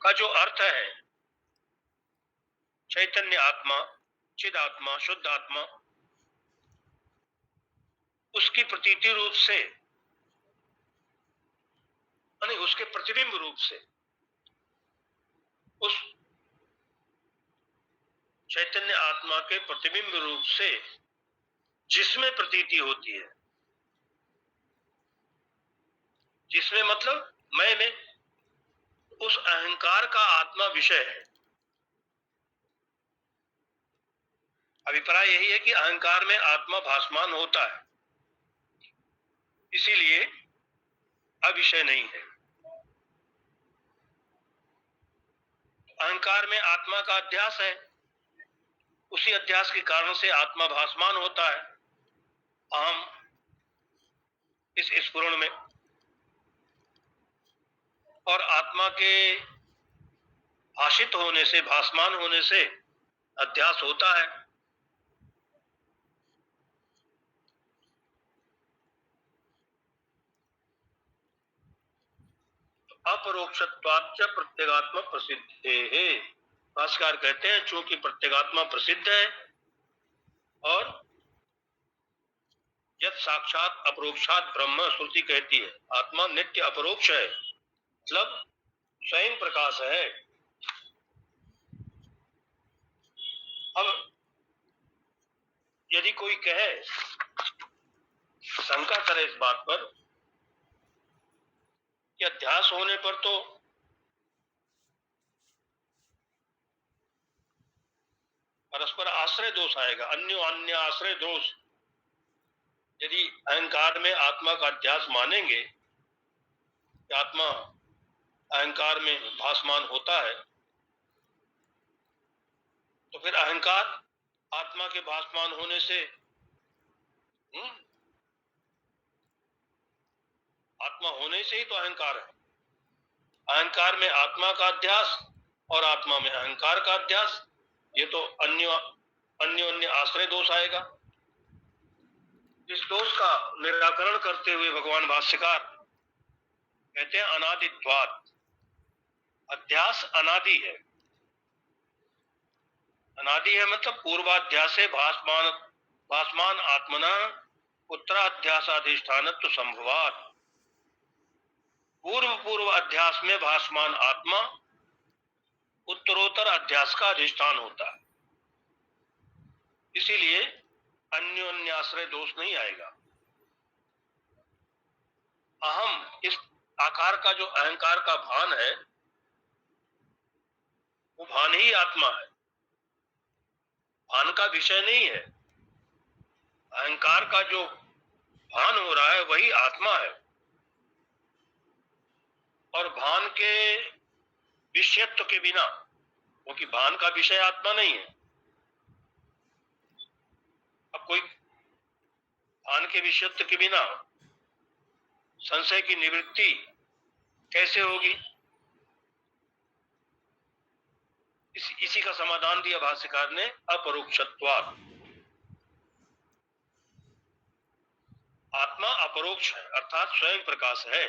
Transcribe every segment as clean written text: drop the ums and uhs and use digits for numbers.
का जो अर्थ है, चैतन्य आत्मा, चिद आत्मा, शुद्ध आत्मा, उसकी प्रतीति रूप से, यानी उसके प्रतिबिंब रूप से, उस चैतन्य आत्मा के प्रतिबिंब रूप से जिसमें प्रतीति होती है, जिसमें मतलब मैं में, उस अहंकार का आत्मा विषय है। अभिप्राय यही है कि अहंकार में आत्मा भासमान होता है, इसीलिए अविषय नहीं है। अहंकार में आत्मा का अध्यास है, उसी अध्यास के कारण से आत्मा भासमान होता है अहम इस स्फुरण में, और आत्मा के भाषित होने से, भासमान होने से अध्यास होता है। अपरोक्षत्वाच्च प्रत्यगात्मा प्रसिद्ध है। भाष्यकार कहते हैं चूंकि प्रत्यगात्मा प्रसिद्ध है और यद साक्षात अपरोक्षात ब्रह्म, श्रुति कहती है आत्मा नित्य अपरोक्ष है, मतलब स्वयं प्रकाश है। अब यदि कोई कहे, शंका करे इस बात पर कि अध्यास होने पर तो परस्पर आश्रय दोष आएगा, अन्य आश्रय दोष। यदि अहंकार में आत्मा का अध्यास मानेंगे कि आत्मा अहंकार में भासमान होता है, तो फिर अहंकार आत्मा के भासमान होने से आत्मा होने से ही तो अहंकार है। अहंकार में आत्मा का अध्यास और आत्मा में अहंकार का अध्यास, ये तो अन्य आश्रय दोष आएगा। इस दोष का निराकरण करते हुए भगवान भाष्यकार कहते हैं अनादित्वात्, अध्यास अनादि है। अनादि है मतलब पूर्वाध्यासे भासमान आत्मना उत्तराध्यासाधिष्ठानत्व संभवात्। पूर्व अध्यास में भासमान आत्मा उत्तरोत्तर अध्यास का अधिष्ठान होता है, इसीलिए अन्योन्याश्रय दोष नहीं आएगा। अहम, इस आकार का जो अहंकार का भान है, वो भान ही आत्मा है, भान का विषय नहीं है। अहंकार का जो भान हो रहा है वही आत्मा है, और भान के विषयत्व के बिना, क्योंकि भान का विषय आत्मा नहीं है। अब कोई भान के विषयत्व के बिना संशय की निवृत्ति कैसे होगी? इसी का समाधान दिया भाष्यकार ने अपरोक्षत्वात्। आत्मा अपरोक्ष है, अर्थात स्वयं प्रकाश है,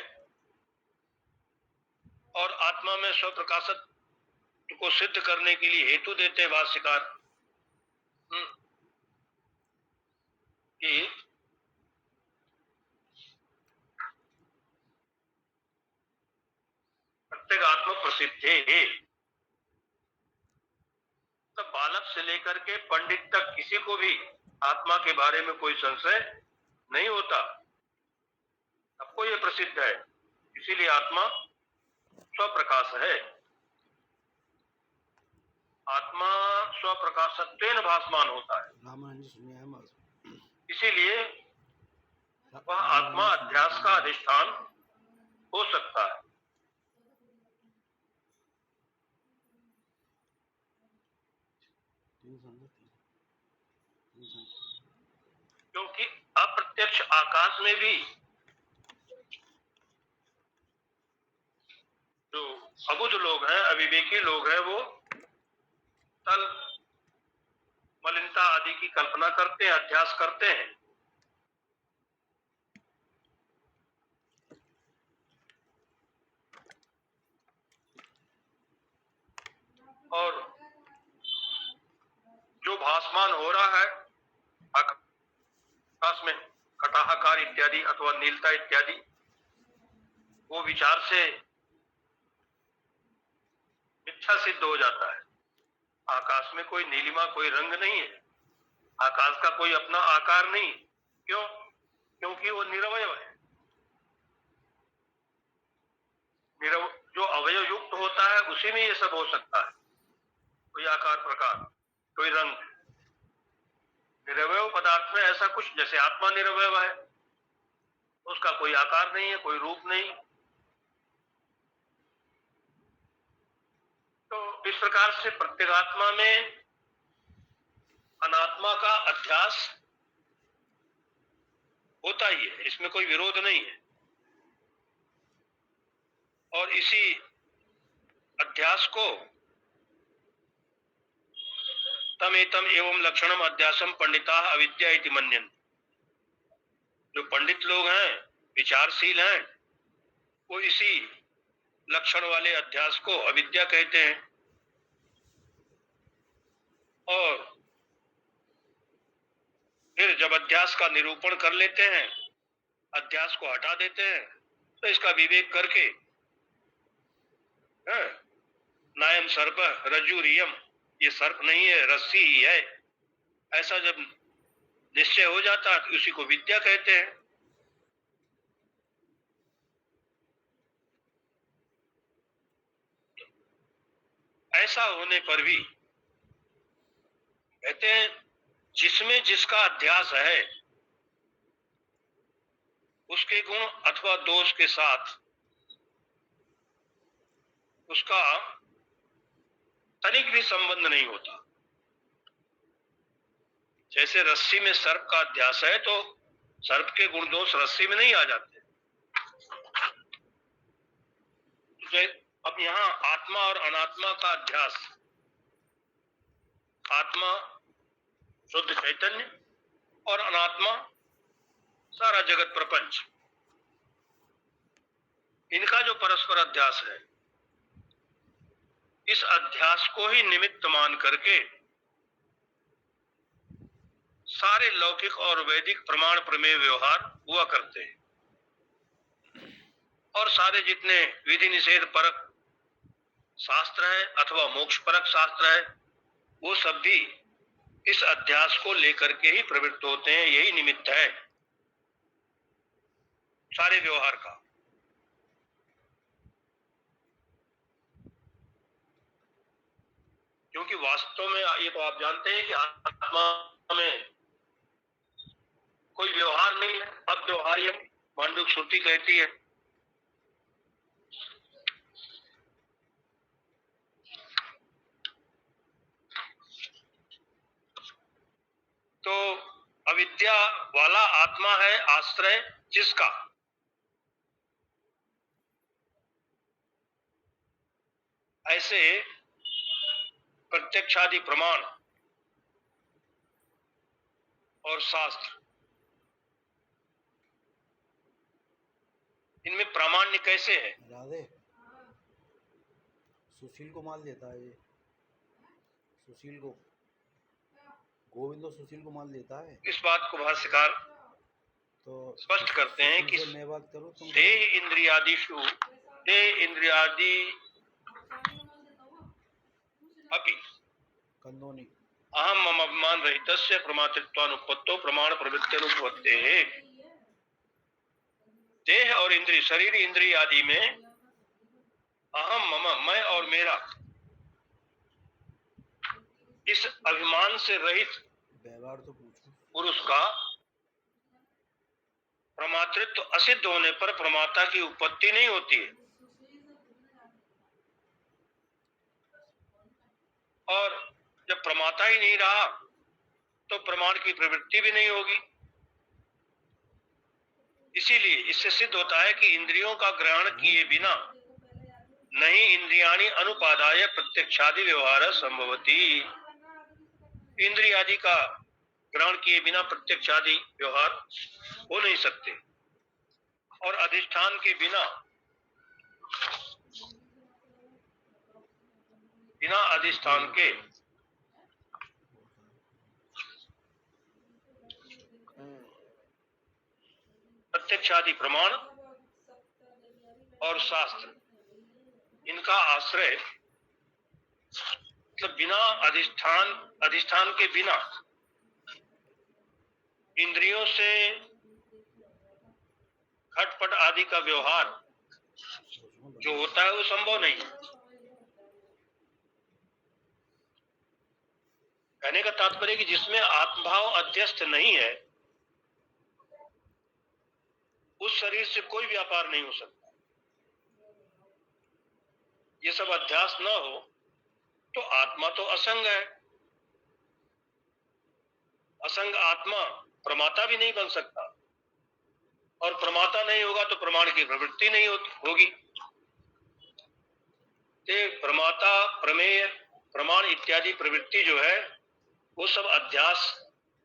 और आत्मा में स्वप्रकाशत्व को सिद्ध करने के लिए हेतु देते हैं भाष्यकार कि प्रत्येक आत्मा प्रसिद्ध है। तो बालक से लेकर के पंडित तक किसी को भी आत्मा के बारे में कोई संशय नहीं होता, सबको ये प्रसिद्ध है, इसीलिए आत्मा स्वप्रकाश है। आत्मा स्वप्रकाशत्वेन भासमान होता है, इसीलिए वह आत्मा अध्यास का अधिष्ठान हो सकता है। क्योंकि अप्रत्यक्ष आकाश में भी जो अबुध लोग हैं, अविवेकी लोग हैं, वो तल मलिनता आदि की कल्पना करते हैं, अध्यास करते हैं। और जो भासमान हो रहा है आकाश में, कटाहकार इत्यादि अथवा नीलता इत्यादि, वो विचार से मिथ्या सिद्ध हो जाता है। आकाश में कोई नीलिमा, कोई रंग नहीं है, आकाश का कोई अपना आकार नहीं। क्यों? क्योंकि वो निरवय है। जो अवयव युक्त होता है उसी में ये सब हो सकता है, कोई आकार प्रकार, कोई रंग। निरवय पदार्थ में ऐसा कुछ, जैसे आत्मा निरवय है, उसका कोई आकार नहीं है, कोई रूप नहीं। तो इस प्रकार से प्रत्येगात्मा में अनात्मा का अध्यास होता ही है, इसमें कोई विरोध नहीं है। और इसी अध्यास को तमेतम एवं लक्षणम अध्यासम पंडिता अविद्या इति मन्यन्ते। जो पंडित लोग हैं, विचारशील हैं, वो इसी लक्षण वाले अध्यास को अविद्या कहते हैं। और फिर जब अध्यास का निरूपण कर लेते हैं, अध्यास को हटा देते हैं, तो इसका विवेक करके नायम सर्प रज्जुरियम, ये सर्प नहीं है, रस्सी ही है, ऐसा जब निश्चय हो जाता है तो उसी को विद्या कहते हैं। ऐसा होने पर भी कहते हैं जिसमें जिसका अध्यास है उसके गुण अथवा दोष के साथ उसका तनिक भी संबंध नहीं होता। जैसे रस्सी में सर्प का अध्यास है तो सर्प के गुण दोष रस्सी में नहीं आ जाते। अब यहाँ आत्मा और अनात्मा का अध्यास, आत्मा शुद्ध चैतन्य और अनात्मा सारा जगत प्रपंच, इनका जो परस्पर अध्यास है, इस अध्यास को ही निमित्त मान करके सारे लौकिक और वैदिक प्रमाण प्रमेय व्यवहार हुआ करते हैं। और सारे जितने विधि निषेध परक शास्त्र है अथवा मोक्ष परक शास्त्र है, वो सब भी इस अध्यास को लेकर के ही प्रवृत्त होते हैं। यही निमित्त है सारे व्यवहार का। क्योंकि वास्तव में ये तो आप जानते हैं कि आत्मा में कोई व्यवहार नहीं है, अव्यवहार्य मांडुक्य श्रुति कहती है। तो अविद्या वाला आत्मा है आश्रय जिसका, ऐसे प्रत्यक्षादि प्रमाण और शास्त्र, इनमें प्रामाण्य कैसे है? राधे सुशील को माल देता है, ये सुशील को, गोविंद सुशील को माल देता है। इस बात को भाष्यकार तो स्पष्ट करते हैं कि मैं बात करूं तुम देह इंद्रियादिषु, देह इंद्रियादि अपि कंदोनी अहम मम अभिमान रहितस्य प्रमातृत्वानुपत्तो प्रमाण प्रवृत्त्यनुपत्तेः। देह और इंद्रिय, शरीर इंद्रिय आदि में अहम मम, मैं और मेरा, इस अभिमान से रहित व्यवहार तो पूछो। पुरुष का प्रमातृत्व असिद्ध होने पर प्रमाता की उत्पत्ति नहीं होती है, और जब प्रमाता ही नहीं रहा तो प्रमाण की प्रवृत्ति भी नहीं होगी। इसीलिए इससे सिद्ध होता है कि इंद्रियों का ग्रहण किए बिना नहीं इंद्रियाणि अनुपादाय प्रत्यक्षादि व्यवहार संभवति। इंद्रियादि का ग्रहण किए बिना प्रत्यक्षादि व्यवहार हो नहीं सकते, और अधिष्ठान के बिना बिना अधिष्ठान के प्रत्यक्षादि प्रमाण और शास्त्र, इनका आश्रय मतलब बिना अधिष्ठान के बिना इंद्रियों से खटपट आदि का व्यवहार जो होता है वो संभव नहीं है। कहने का तात्पर्य कि जिसमें आत्मभाव अध्यस्त नहीं है उस शरीर से कोई व्यापार नहीं हो सकता। ये सब अध्यास न हो तो आत्मा तो असंग है। असंग आत्मा प्रमाता भी नहीं बन सकता, और प्रमाता नहीं होगा तो प्रमाण की प्रवृत्ति नहीं होगी। प्रमाता, प्रमेय, प्रमाण इत्यादि प्रवृत्ति जो है वो सब अध्यास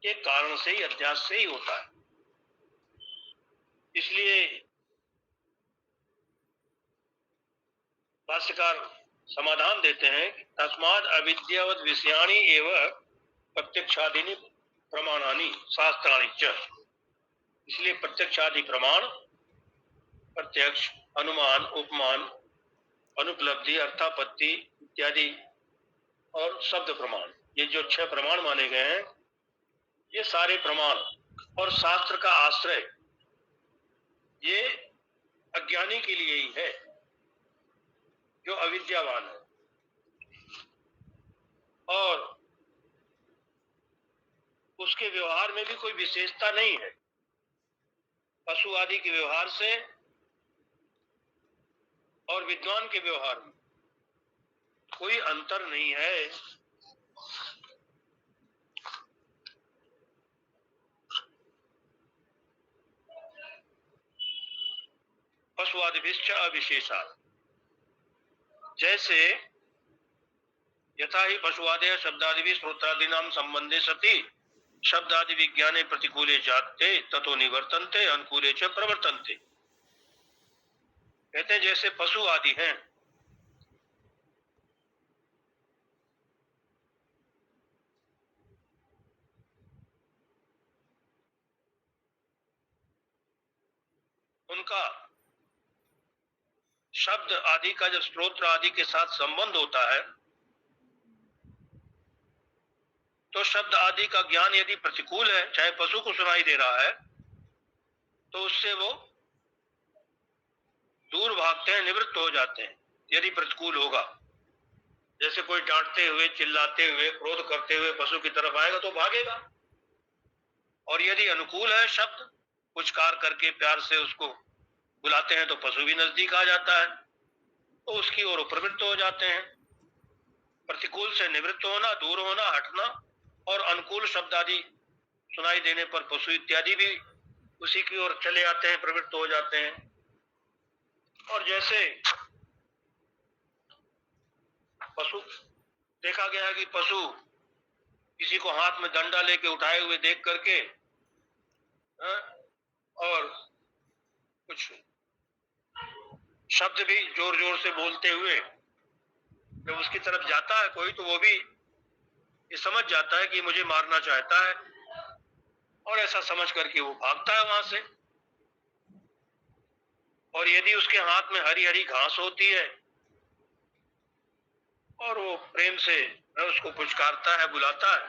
के कारण से ही, अध्यास से ही होता है। इसलिए भाष्यकार समाधान देते हैं कि तस्माद अविद्यावद विषयाणि एव प्रत्यक्षादीनि प्रमाणानि शास्त्राणि च। इसलिए प्रत्यक्षादि प्रमाण, प्रत्यक्ष, अनुमान, उपमान, अनुपलब्धि, अर्थापत्ति इत्यादि और शब्द प्रमाण, ये जो 6 प्रमाण माने गए हैं, ये सारे प्रमाण और शास्त्र का आश्रय ये अज्ञानी के लिए ही है जो अविद्यावान है। और उसके व्यवहार में भी कोई विशेषता नहीं है। पशु आदि के व्यवहार से और विद्वान के व्यवहार में कोई अंतर नहीं है। पशुआदिभिश्च अविशेषात्, जैसे यथा ही पशुआदय शब्दादि श्रोत्रादीनां संबंधे सति शब्दादि विज्ञाने प्रतिकूले जाते ततो निवर्तन्ते अनुकूले च प्रवर्तन्ते। कहते हैं जैसे पशु आदि हैं, उनका शब्द आदि का जब स्त्रोत्र आदि के साथ संबंध होता है तो शब्द आदि का ज्ञान यदि प्रतिकूल है, चाहे पशु को सुनाई दे रहा है, तो उससे वो दूर भागते हैं, निवृत्त हो जाते हैं। यदि प्रतिकूल होगा, जैसे कोई डांटते हुए, चिल्लाते हुए, क्रोध करते हुए पशु की तरफ आएगा तो भागेगा। और यदि अनुकूल है, शब्द उच्चार करके प्यार से उसको बुलाते हैं तो पशु भी नजदीक आ जाता है, तो उसकी ओर प्रवृत्त हो जाते हैं। प्रतिकूल से निवृत्त होना, दूर होना, हटना, और अनुकूल शब्द आदि सुनाई देने पर पशु इत्यादि भी उसी की ओर चले आते हैं, प्रवृत्त हो जाते हैं। और जैसे पशु देखा गया है कि पशु किसी को हाथ में डंडा लेके उठाए हुए देख करके और कुछ शब्द भी जोर जोर से बोलते हुए जब उसकी तरफ जाता है कोई, तो वो भी ये समझ जाता है कि मुझे मारना चाहता है, और ऐसा समझ करके वो भागता है वहां से। और यदि उसके हाथ में हरी हरी घास होती है और वो प्रेम से उसको पुचकारता है, बुलाता है,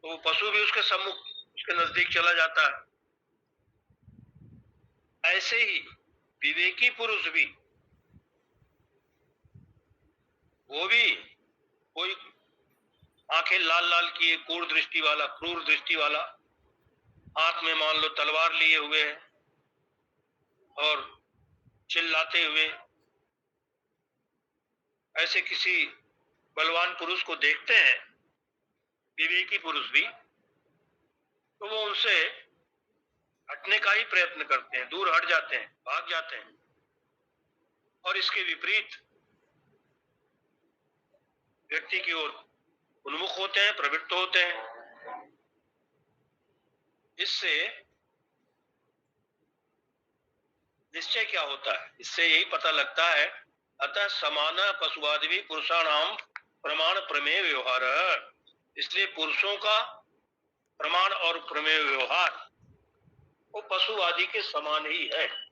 तो वो पशु भी उसके सम्मुख, उसके नजदीक चला जाता है। ऐसे ही विवेकी पुरुष भी, वो भी कोई आंखें लाल लाल किए, क्रूर दृष्टि वाला, हाथ में मान लो तलवार लिए हुए है और चिल्लाते हुए ऐसे किसी बलवान पुरुष को देखते हैं, विवेकी पुरुष भी, तो वो उनसे हटने का ही प्रयत्न करते हैं, दूर हट जाते हैं, भाग जाते हैं। और इसके विपरीत व्यक्ति की ओर उन्मुख होते हैं, प्रवृत्त होते हैं। इससे निश्चय क्या होता है? इससे यही पता लगता है, अतः समान पशुवादि भी पुरुषाणाम प्रमाण प्रमेय व्यवहार। इसलिए पुरुषों का प्रमाण और प्रमेय व्यवहार वो पशुवादी के समान ही है।